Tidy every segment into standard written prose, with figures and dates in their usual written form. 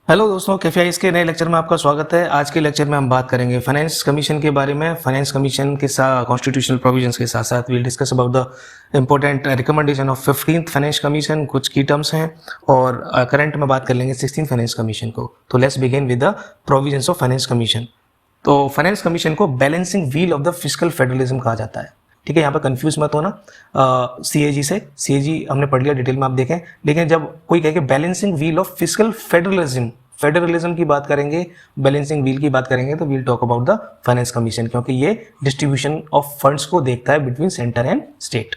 Hello दोस्तों, केफीआईएस के नए लेक्चर में आपका स्वागत है। आज के लेक्चर में हम बात करेंगे फाइनेंस कमीशन के बारे में। फाइनेंस कमीशन के साथ कॉन्स्टिट्यूशनल प्रोविजंस के साथ साथ we'll discuss about the important recommendation of 15th finance commission. कुछ की टर्म्स हैं और करंट में बात कर लेंगे 16th फाइनेंस कमीशन को। तो let's begin with the provisions of finance commission. तो फाइनेंस कमीशन को balancing wheel of the fiscal federalism कहा जाता है। ठीक है, यहाँ पर कंफ्यूज मत होना सीएजी से। सीएजी हमने पढ़ लिया, डिटेल में आप देखें। लेकिन जब कोई कहे कि balancing wheel of fiscal federalism की बात करेंगे, बैलेंसिंग व्हील की बात करेंगे, तो we'll talk about the finance commission, क्योंकि ये डिस्ट्रीब्यूशन ऑफ फंड्स को देखता है बिटवीन सेंटर एंड स्टेट।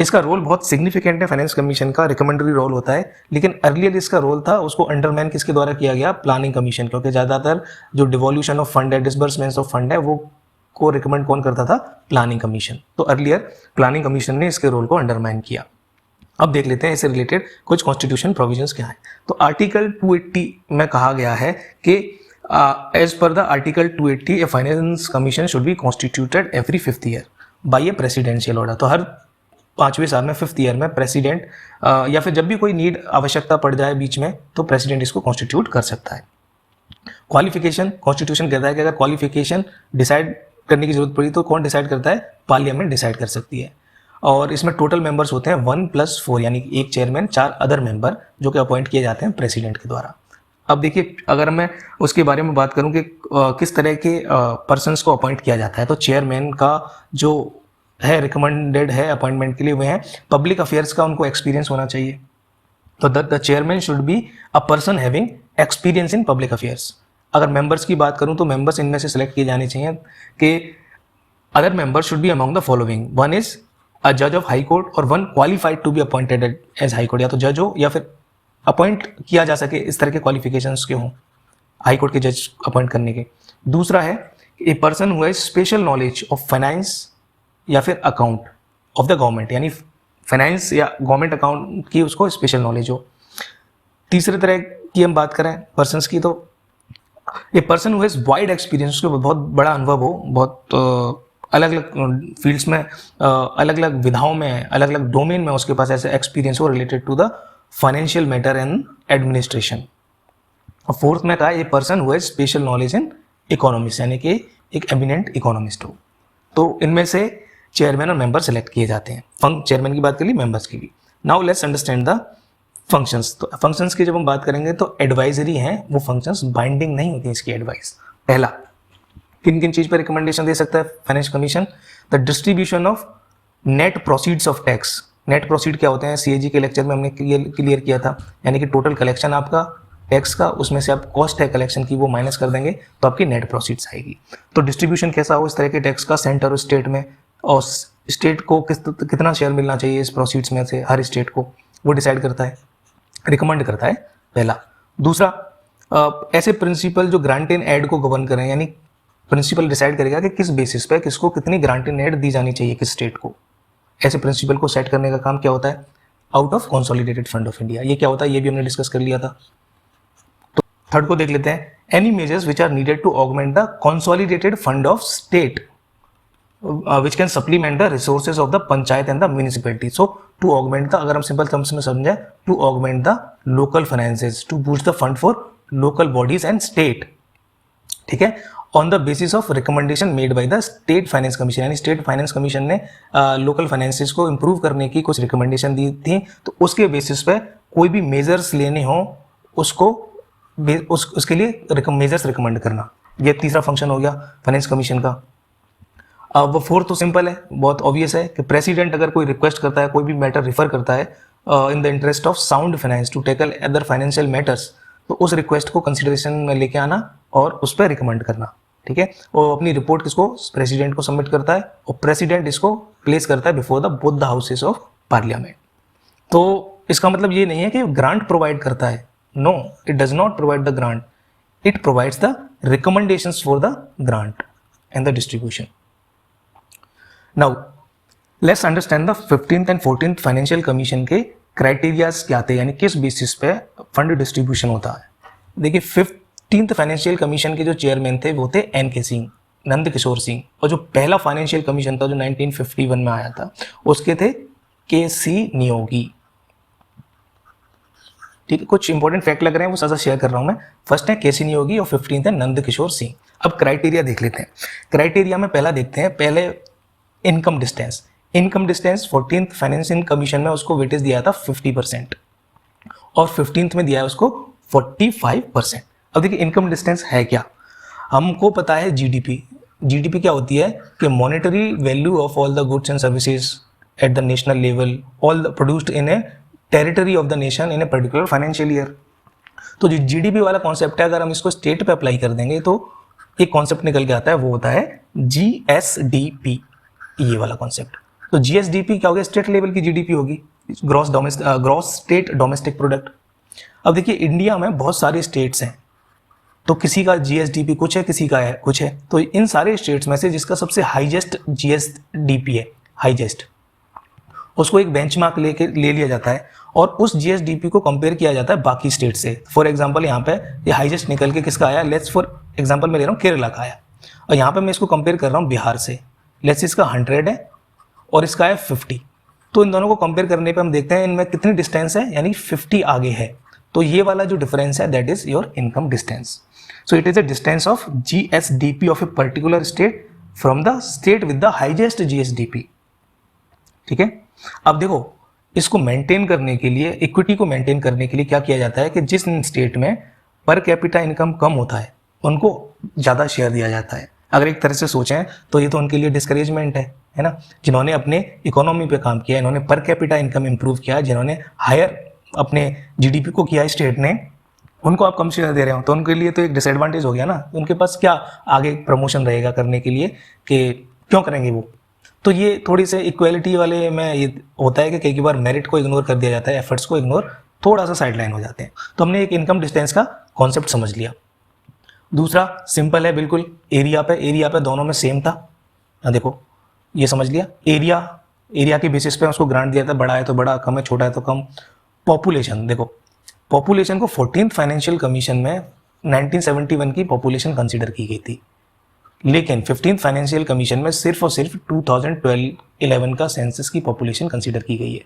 इसका रोल बहुत सिग्निफिकेंट है। फाइनेंस कमीशन का रिकमेंडरी रोल होता है, लेकिन अर्लियर इसका रोल था उसको अंडरमैन किसके द्वारा किया गया? Planning commission. क्योंकि ज़्यादातर जो डिवोल्यूशन ऑफ फंड है, डिसबर्समेंट्स ऑफ फंड है, वो को रिकमेंड कौन करता था? Planning commission. तो अर्लियर प्लानिंग कमीशन ने इसके रोल को अंडरमाइन किया। अब देख लेते हैं इससे रिलेटेड कुछ कॉन्स्टिट्यूशन प्रोविजंस क्या है। तो आर्टिकल 280 में कहा गया है कि as per the article 280 A finance commission should be constituted every 5th year by a presidential order. तो हर 5वें साल में 5th ईयर में प्रेसिडेंट या फिर जब भी कोई नीड आवश्यकता पड़ जाए बीच में, तो प्रेसिडेंट इसको कॉन्स्टिट्यूट कर सकता है। क्वालिफिकेशन, कॉन्स्टिट्यूशन कहता है कि अगर क्वालिफिकेशन डिसाइड करने की जरूरत पड़ी तो कौन डिसाइड करता है? पार्लियामेंट डिसाइड कर सकती है। और इसमें टोटल मेंबर्स होते हैं 1+4, यानी एक चेयरमैन, 4 अदर मेंबर जो कि अपॉइंट किए जाते हैं प्रेसिडेंट के द्वारा। अब देखिए, अगर मैं उसके बारे में बात करूं कि किस तरह के पर्सन्स को अपॉइंट किया जाता है, तो चेयरमैन का जो है रिकमेंडेड है अपॉइंटमेंट के लिए वो है पब्लिक अफेयर्स का उनको एक्सपीरियंस होना चाहिए। तो the chairman should be a person having experience in public affairs. अगर मेंबर्स की बात करूं तो मेंबर्स इनमें से सिलेक्ट किए जाने चाहिए कि other members should be among the following: one is a जज ऑफ हाई कोर्ट और one qualified to be appointed as high court. या तो जज हो या फिर अपॉइंट किया जा सके, इस तरह के क्वालिफिकेशंस के हों हाई कोर्ट के जज अपॉइंट करने के। दूसरा है ए person who has special knowledge of finance या फिर अकाउंट ऑफ द गवर्नमेंट, यानी फाइनेंस या गवर्नमेंट अकाउंट की उसको स्पेशल नॉलेज हो। तीसरे तरह की हम बात करें पर्सनस की, तो ए person who has wide experience, उसको बहुत बड़ा अनुभव हो, बहुत अलग अलग फील्ड्स में, अलग अलग विधाओं में, अलग अलग डोमेन में उसके पास ऐसे एक्सपीरियंस हो related to the financial matter and administration. और फोर्थ में कहा a person who has special knowledge in economics, यानी कि एक एमिनेंट इकोनॉमिस्ट हो। तो इनमें से चेयरमैन और मेंबर सेलेक्ट किए जाते हैं। चेयरमैन की बात कर ली, मेंबर्स की भी। Now let's understand the functions. तो फंक्शंस की जब हम बात करेंगे तो एडवाइजरी हैं वो फंक्शंस, बाइंडिंग नहीं होती इसकी एडवाइस। पहला, किन किन चीज पर रिकमेंडेशन दे सकता है finance commission? The distribution of net proceeds of tax. Net proceed क्या होते हैं? सीएजी के लेक्चर में हमने क्लियर किया था, यानी कि टोटल कलेक्शन आपका टैक्स का, उसमें से आप कॉस्ट है कलेक्शन की वो माइनस कर देंगे तो आपकी नेट प्रोसीड्स आएगी। तो डिस्ट्रीब्यूशन कैसा हो इस तरह के टैक्स का? सेंटर और स्टेट में, और स्टेट को कितना शेयर मिलना चाहिए इस प्रोसीड्स में से हर स्टेट को, वो डिसाइड करता है, रिकमेंड करता है, पहला। दूसरा, ऐसे प्रिंसिपल जो ग्रांट इन एड को गवर्न करें, यानी प्रिंसिपल डिसाइड करेगा कि किस बेसिस पे किसको कितनी ग्रांट इन एड दी जानी चाहिए किस स्टेट को। ऐसे प्रिंसिपल को सेट करने का काम क्या होता है? Out of consolidated fund of India. ये क्या होता है? ये भी हमने डिस्कस कर लिया था। तो थर्ड को देख लेते हैं, any measures which are needed to augment the consolidated fund of state which can supplement the resources of the panchayat and the municipality. So to augment the, अगर हम सिंपल टर्म्स में समझें, to augment the local finances, to boost the fund for local bodies and state, ठीक है, on the basis of recommendation made by the state finance commission। यानी state finance commission ने local finances को improve करने की कुछ recommendation दी थी, तो उसके बेसिस पे कोई भी मेजर्स लेने हो उसको उसके लिए मेजर्स रिकमेंड करना। ये तीसरा फंक्शन हो गया फाइनेंस कमीशन का। अब वो फोर्थ तो सिंपल है, बहुत ऑब्वियस है कि प्रेसिडेंट अगर कोई रिक्वेस्ट करता है, कोई भी मैटर रिफर करता है in the interest of sound finance to tackle other financial matters, तो उस रिक्वेस्ट को कंसिडरेशन में लेके आना और उस पर रिकमेंड करना। ठीक है, और अपनी रिपोर्ट किसको? प्रेसिडेंट को सबमिट करता है और प्रेसिडेंट इसको प्लेस करता है before the both the houses of parliament. तो इसका मतलब ये नहीं है कि ग्रांट प्रोवाइड करता है, no, it does not provide the grant, it provides the recommendations for the grant and the distribution. Now, let's understand the 15th and 14th financial commission के क्राइटेरियाज क्या थे, यानी किस बेसिस पे फंड डिस्ट्रीब्यूशन होता है। देखिए, 15th फाइनेंशियल कमीशन के जो चेयरमैन थे वो थे एन.के. सिंह, नंद किशोर सिंह, और जो पहला फाइनेंशियल कमीशन था जो 1951 में आया था उसके थे के.सी. नियोगी। ठीक है, कुछ इंपॉर्टेंट फैक्ट लग रहे हैं वो साथ शेयर कर रहा हूँ मैं। फर्स्ट है केसी नियोगी और 15th है नंद किशोर सिंह। अब क्राइटेरिया देख लेते हैं। क्राइटेरिया में पहला देखते हैं, पहले income distance. Income distance 14th financial commission में उसको वेटेज दिया था 50% और 15th में दिया है उसको 45%। अब देखिए इनकम डिस्टेंस है क्या, हमको पता है जीडीपी। जीडीपी क्या होती है कि monetary value of all the goods and services at the national level all produced in A territory of the nation in a particular financial year. तो जो जीडीपी वाला कॉन्सेप्ट है, अगर हम इसको स्टेट पे अप्लाई कर देंगे तो एक कॉन्सेप्ट निकल के आता है, वो होता है जीएसडीपी, ये वाला कॉन्सेप्ट। तो जीएसडीपी क्या होगा, स्टेट लेवल की जीडीपी होगी, ग्रॉस स्टेट डोमेस्टिक प्रोडक्ट। अब देखिए इंडिया में बहुत सारे स्टेट्स हैं, तो किसी का जीएसडीपी कुछ है, किसी का है कुछ है। तो इन सारे स्टेट्स में से जिसका सबसे हाईएस्ट जीएसडीपी है, हाईएस्ट, उसको एक बेंचमार्क लेके ले लिया जाता है और उस जीएसडीपी को कंपेयर किया जाता है बाकी स्टेट से। फॉर एग्जांपल यहाँ पे ये हाईएस्ट निकल के किसका आया, लेट्स फॉर एग्जांपल मैं ले रहा हूँ केरला का आया, और यहाँ पे मैं इसको कंपेयर कर रहा हूँ बिहार से। लेट्स इसका 100 है और इसका है 50। तो इन दोनों को कंपेयर करने पे हम देखते हैं इनमें कितनी डिस्टेंस है, यानी 50 आगे है। तो ये वाला जो डिफरेंस है that is your income distance. So it is a distance of GSDP of a particular state from the state with the highest GSDP. ठीक है, अब देखो इसको मेंटेन करने के लिए, इक्विटी को मेंटेन करने के लिए क्या किया जाता है कि जिस स्टेट में पर कैपिटा इनकम कम होता है उनको ज़्यादा शेयर दिया जाता है। अगर एक तरह से सोचें तो ये तो उनके लिए डिस्करेजमेंट है ना। जिन्होंने अपने इकोनॉमी पे काम किया, इन्होंने पर कैपिटा इनकम इंप्रूव किया, जिन्होंने हायर अपने जीडीपी को किया स्टेट ने, उनको आप कम शेयर दे रहे हो तो उनके लिए तो एक डिसएडवांटेज हो गया ना। उनके पास क्या आगे प्रमोशन रहेगा करने के लिए, कि क्यों करेंगे वो। तो ये थोड़ी से इक्वालिटी वाले में ये होता है कि कई बार मेरिट को इग्नोर कर दिया जाता है, एफर्ट्स को इग्नोर थोड़ा सा साइडलाइन हो जाते हैं। तो हमने एक इनकम डिस्टेंस का कॉन्सेप्ट समझ लिया। दूसरा सिंपल है बिल्कुल, एरिया पे दोनों में सेम था। देखो ये समझ लिया, एरिया के बेसिस पे उसको ग्रांट दिया था, बड़ा है तो बड़ा, कम है छोटा है तो कम। पॉपुलेशन, देखो पॉपुलेशन को 14th फाइनेंशियल कमीशन में 1971 की पॉपुलेशन कंसीडर की गई थी, लेकिन 15th फाइनेंशियल कमीशन में सिर्फ और सिर्फ 2012-11 का सेंसस की पॉपुलेशन कंसीडर की गई है।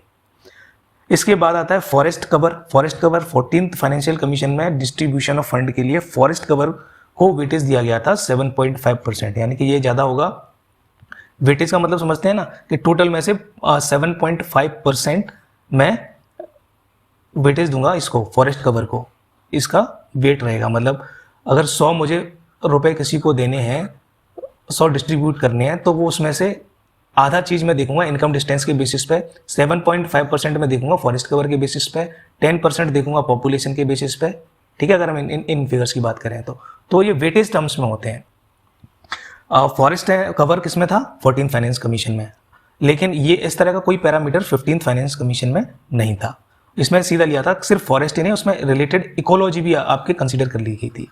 इसके बाद आता है forest cover. Forest cover 14th financial commission में डिस्ट्रीब्यूशन ऑफ फंड के लिए फॉरेस्ट कवर को वेटेज दिया गया था 7.5%, यानी कि ये ज़्यादा होगा। वेटेज का मतलब समझते हैं ना कि टोटल में से 7.5% मैं वेटेज दूंगा इसको, फॉरेस्ट कवर को, इसका वेट रहेगा। मतलब अगर 100 मुझे रुपए किसी को देने हैं, 100 डिस्ट्रीब्यूट करने हैं, तो वो उसमें से आधा चीज़ मैं देखूंगा इनकम डिस्टेंस के बेसिस पे, 7.5% में देखूंगा फॉरेस्ट कवर के बेसिस पे, 10% देखूंगा पॉपुलेशन के बेसिस पे। ठीक है, अगर हम इन फिगर्स की बात करें तो ये वेटेज टर्म्स में होते हैं। फॉरेस्ट कवर किस में था, 14th फाइनेंस कमीशन में, लेकिन ये इस तरह का कोई पैरामीटर 15th फाइनेंस कमीशन में नहीं था। इसमें सीधा लिया था सिर्फ फॉरेस्ट ही नहीं, उसमें रिलेटेड इकोलॉजी भी आपके कंसिडर कर ली गई थी,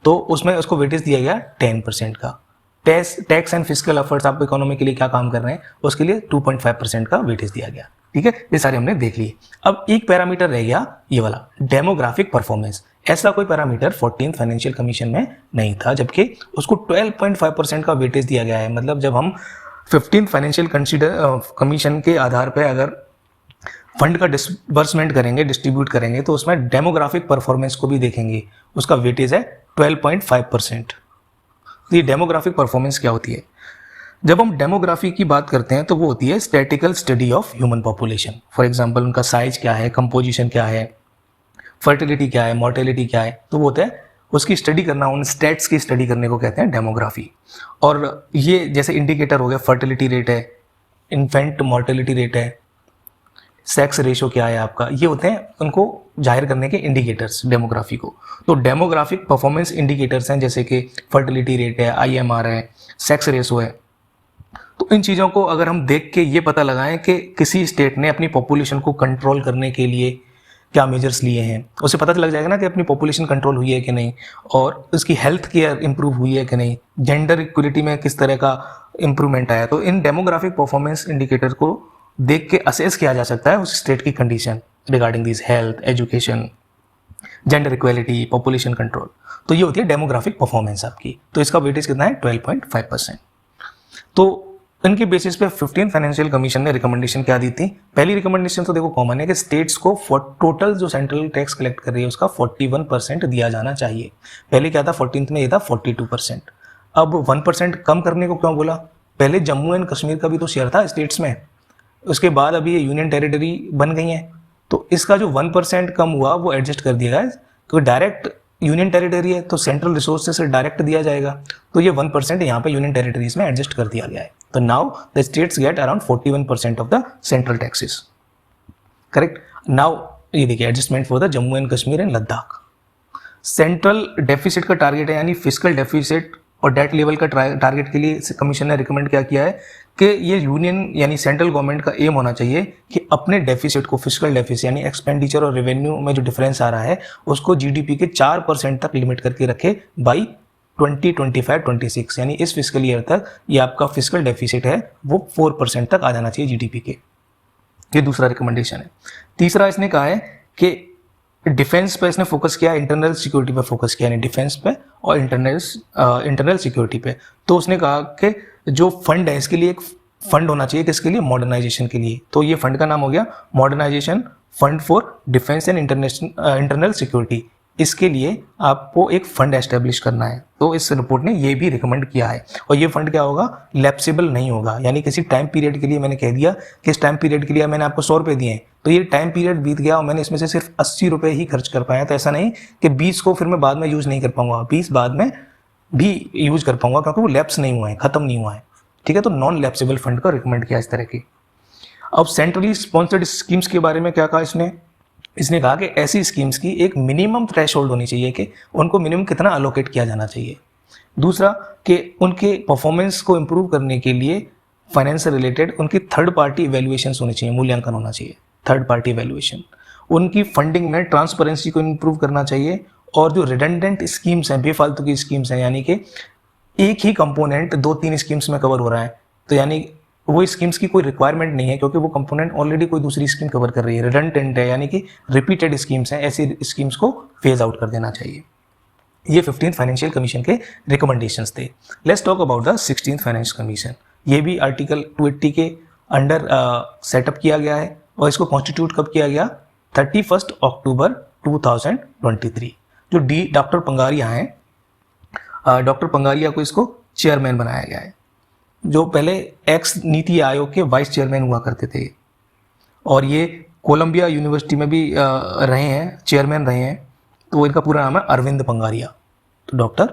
तो उसमें उसको वेटेज दिया गया 10% का। टैक्स एंड फिस्कल एफर्ट्स, आप इकोनॉमी के लिए क्या काम कर रहे हैं उसके लिए 2.5% का वेटेज दिया गया। ठीक है, ये सारे हमने देख लिए। अब एक पैरामीटर रह गया ये वाला डेमोग्राफिक परफॉर्मेंस। ऐसा कोई पैरामीटर 14th फाइनेंशियल कमीशन में नहीं था, जबकि उसको 12.5% का वेटेज दिया गया है। मतलब जब हम 15th फाइनेंशियल कमीशन के आधार पर अगर फंड का डिसबर्समेंट करेंगे, डिस्ट्रीब्यूट करेंगे, तो उसमें डेमोग्राफिक परफॉर्मेंस को भी देखेंगे, उसका वेटेज है 12.5%। तो ये डेमोग्राफिक परफॉर्मेंस क्या होती है, जब हम डेमोग्राफी की बात करते हैं तो वो होती है statistical study of human population. For example उनका साइज क्या है, कंपोजिशन क्या है, फर्टिलिटी क्या है, मोर्टेलिटी क्या है, तो वो होता है उसकी स्टडी करना, उन स्टेट्स की स्टडी करने को कहते हैं डेमोग्राफी। और ये जैसे इंडिकेटर हो गया, फर्टिलिटी रेट है, इन्फेंट मोर्टेलिटी रेट है, सेक्स रेशो क्या है आपका, ये होते हैं उनको जाहिर करने के इंडिकेटर्स डेमोग्राफी को। तो डेमोग्राफिक परफॉर्मेंस इंडिकेटर्स हैं जैसे कि फर्टिलिटी रेट है, आईएमआर है, सेक्स रेशो है। तो इन चीज़ों को अगर हम देख के ये पता लगाएं कि किसी स्टेट ने अपनी पॉपुलेशन को कंट्रोल करने के लिए क्या मेजर्स लिए हैं, उससे पता लग जाएगा ना कि अपनी पॉपुलेशन कंट्रोल हुई है कि नहीं, और उसकी हेल्थ केयर इंप्रूव हुई है कि नहीं, जेंडर इक्वलिटी में किस तरह का इंप्रूवमेंट आया। तो इन डेमोग्राफिक परफॉर्मेंस इंडिकेटर को देख के असेस किया जा सकता है उस स्टेट की condition regarding this health, education, gender equality, population control. तो ये होती है डेमोग्राफिक परफॉर्मेंस आपकी। तो इसका वेटेज कितना है 12.5%। तो इनके बेसिस पे 15 फाइनेंशियल कमीशन ने रिकमेंडेशन क्या दी थी। पहली रिकमेंडेशन तो देखो कॉमन है कि स्टेट्स को टोटल जो सेंट्रल टैक्स कलेक्ट कर रही है उसका 41% दिया जाना चाहिए। पहले क्या था 14th में, ये था 42%। अब 1% कम करने को क्यों बोला? पहले जम्मू एंड कश्मीर का भी तो शेयर था स्टेट्स में, उसके बाद अभी ये यूनियन टेरिटरी बन गई हैं, तो इसका जो 1% कम हुआ वो एडजस्ट कर दिया गया, क्योंकि डायरेक्ट यूनियन टेरिटरी है तो सेंट्रल रिसोर्सेज से डायरेक्ट दिया जाएगा, तो ये 1% यहाँ पे यूनियन टेरिटरीज में एडजस्ट कर दिया गया है। तो now the states get around 41% of the central taxes. Correct. Now ये देखिए adjustment for the Jammu and Kashmir and Ladakh. Central deficit का टारगेट है, यानी फिजिकल डेफिसिट और डेट लेवल का टारगेट के लिए कमीशन ने रिकमेंड क्या किया है कि ये यूनियन यानी सेंट्रल गवर्नमेंट का एम होना चाहिए कि अपने डेफिसिट को, फिजिकल डेफिसिट यानी एक्सपेंडिचर और रेवेन्यू में जो डिफरेंस आ रहा है उसको जीडीपी के 4% तक लिमिट करके रखे बाई 2025-26, यानी इस फिजिकल ईयर तक ये आपका फिजिकल डेफिसिट है वो 4% तक आ जाना चाहिए जीडीपी के। ये दूसरा रिकमेंडेशन है। तीसरा इसने कहा है कि डिफेंस पे इसने फोकस किया, इंटरनल सिक्योरिटी पे फोकस किया, यानी डिफेंस पे और इंटरनल सिक्योरिटी पे। तो उसने कहा कि जो फंड है इसके लिए एक फंड होना चाहिए, किसके लिए? मॉडर्नाइजेशन के लिए। तो ये फंड का नाम हो गया modernisation fund for defence and internal security. इसके लिए आपको एक फंड एस्टेब्लिश करना है। तो इस रिपोर्ट ने ये भी रिकमेंड किया है। और ये फंड क्या होगा? लैप्सेबल नहीं होगा, यानी किसी टाइम पीरियड के लिए मैंने कह दिया कि इस टाइम पीरियड के लिए मैंने आपको 100 रुपये दिए हैं, तो ये टाइम पीरियड बीत गया और मैंने इसमें से सिर्फ 80 रुपये ही खर्च कर पाया, तो ऐसा नहीं कि 20 को फिर मैं बाद में यूज़ नहीं कर पाऊंगा, 20 बाद में भी यूज़ कर पाऊंगा क्योंकि वो लैप्स नहीं हुआ है, खत्म नहीं हुआ है। ठीक है, तो नॉन लैप्सेबल फंड को रिकमेंड किया इस तरह की। अब सेंट्रली स्पॉन्सर्ड स्कीम्स के बारे में क्या कहा इसने कहा कि ऐसी स्कीम्स की एक मिनिमम थ्रेशोल्ड होनी चाहिए कि उनको मिनिमम कितना अलोकेट किया जाना चाहिए। दूसरा कि उनके परफॉर्मेंस को इम्प्रूव करने के लिए फाइनेंस से रिलेटेड उनकी थर्ड पार्टी इवैल्यूएशन होनी चाहिए, मूल्यांकन होना चाहिए, थर्ड पार्टी इवैल्यूएशन। उनकी फंडिंग में ट्रांसपेरेंसी को इम्प्रूव करना चाहिए। और जो रिडंडेंट स्कीम्स हैं, बेफालतू की स्कीम्स हैं, यानी कि एक ही कंपोनेंट 2-3 स्कीम्स में कवर हो रहा है, तो यानी वो स्कीम्स की कोई रिक्वायरमेंट नहीं है क्योंकि वो कंपोनेंट ऑलरेडी कोई दूसरी स्कीम कवर कर रही है, रिडंडेंट है, यानी कि रिपीटेड स्कीम्स हैं, ऐसी स्कीम्स को फेज आउट कर देना चाहिए। ये 15th फाइनेंशियल कमीशन के रिकमेंडेशंस थे। Let's talk about the 16th financial commission. ये भी आर्टिकल 280 के अंडर सेटअप किया गया है और इसको कॉन्स्टिट्यूट कब किया गया? 31 अक्टूबर 2023। जो डॉक्टर पंगारिया हैं, डॉक्टर पंगारिया को इसको चेयरमैन बनाया गया है, जो पहले एक्स नीति आयोग के वाइस चेयरमैन हुआ करते थे, और ये कोलंबिया यूनिवर्सिटी में भी रहे हैं, चेयरमैन रहे हैं। तो इनका पूरा नाम है अरविंद पंगारिया। तो डॉक्टर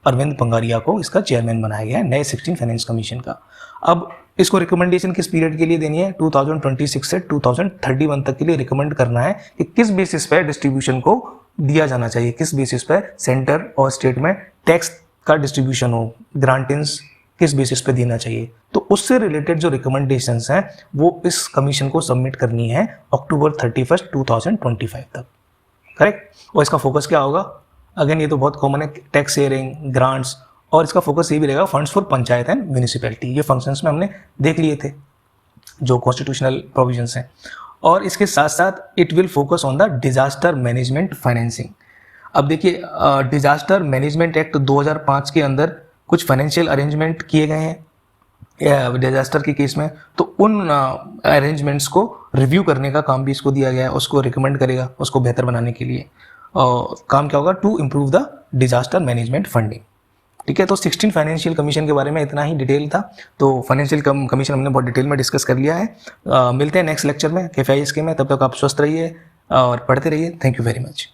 अरविंद पंगारिया को इसका चेयरमैन बनाया गया है नए 16 फाइनेंस कमीशन का। अब इसको रिकमेंडेशन किस पीरियड के लिए देनी है? 2026 से 2031 तक के लिए रिकमेंड करना है कि किस बेसिस पर डिस्ट्रीब्यूशन को दिया जाना चाहिए, किस बेसिस पर सेंटर और स्टेट में टैक्स का डिस्ट्रीब्यूशन हो, ग्रांटिंग्स किस बेसिस पे देना चाहिए। तो उससे रिलेटेड जो रिकमेंडेशंस हैं वो इस कमीशन को सबमिट करनी है अक्टूबर 31, 2025 तक। करेक्ट। और इसका फोकस क्या होगा? अगेन ये तो बहुत कॉमन है, टैक्स शेयरिंग, ग्रांट्स, और इसका फोकस ये भी रहेगा funds for panchayat and municipality. ये फंक्शंस में हमने देख लिए थे जो कॉन्स्टिट्यूशनल प्रोविजंस हैं। और इसके साथ साथ it will focus on the disaster management financing. अब देखिए डिजास्टर मैनेजमेंट एक्ट 2005 के अंदर कुछ फाइनेंशियल अरेंजमेंट किए गए हैं डिजास्टर के केस में, तो उन अरेंजमेंट्स को रिव्यू करने का काम भी इसको दिया गया है, उसको रिकमेंड करेगा उसको बेहतर बनाने के लिए। काम क्या होगा? To improve the disaster management funding. ठीक है, तो 16 फाइनेंशियल कमीशन के बारे में इतना ही डिटेल था। तो फाइनेंशियल कमीशन हमने बहुत डिटेल में डिस्कस कर लिया है। मिलते हैं नेक्स्ट लेक्चर में KFIS के में, तब तक आप स्वस्थ रहिए और पढ़ते रहिए। Thank you very much.